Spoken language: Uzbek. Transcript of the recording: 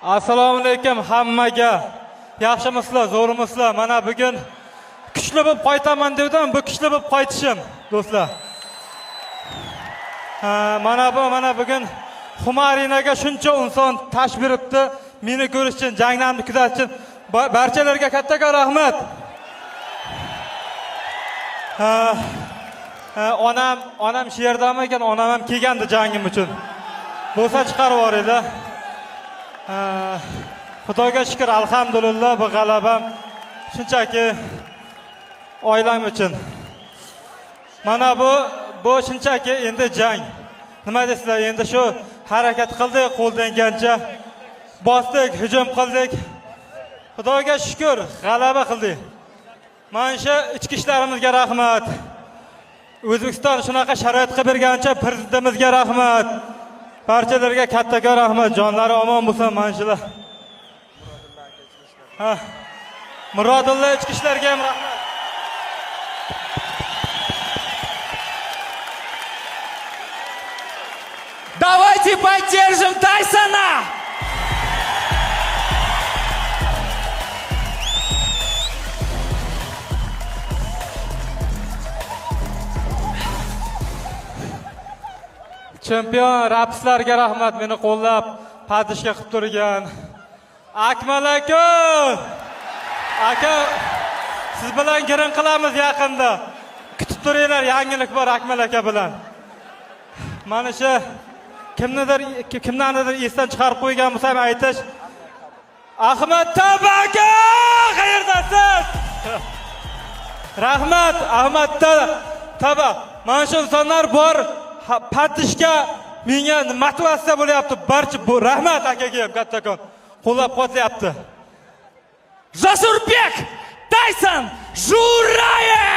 Assalomu alaykum hammaga. Yaxshimisizlar, zo'rmisizlar? Mana bugun kuchli bo'lib qaytaman devdim, bu kuchli bo'lib qaytishim, do'stlar. Mana bugun Xumarinaga shuncha inson tash beribdi, meni ko'rish uchun, janglarni kuzatish uchun barchalarga kattakon rahmat. Onam shu yerdami ekan, onam ham kelgandi jangim uchun. Bo'lsa chiqarib yuboraylar. Xudoga shukr, alhamdulillah, bu g'alabam shunchaki oilam uchun. Mana bu shunchaki endi jang. Nima deysizlar, endi shu harakat qildik, qo'ldan kelgancha bosdik, hujum qildik. Xudoga shukr, g'alaba qildik. Mana shu ichki ishlarimizga rahmat. O'zbekiston shunaqa sharoitga bergancha prezidentimizga rahmat. Barchalarga kattakon rahmat. Jonlari omon bo'lsin, mana shular. Murodilla ichki ishlarga ham rahmat. Давайте поддержим Тайсона! Chempion rapslarga rahmat, meni qo'llab padishga qilib turgan. Akmal aka! Aka, siz bilan girin qilamiz yaqinda. Kutib turinglar, yangilik bor Akmal aka bilan. Mana shu kimlarnidir esdan chiqarib qo'ygan bo'lsa ham aytish. Ahmad Tabaka, qayerdasiz? Rahmat, Ahmad Taba. Mana shu insonlar bor. Patishga menga motivatsiya bo'lyapti. Barcha bu rahmat akaga ham kattakon qo'llab-quvvatlayapti. Jasurbek Tayson Jurayev!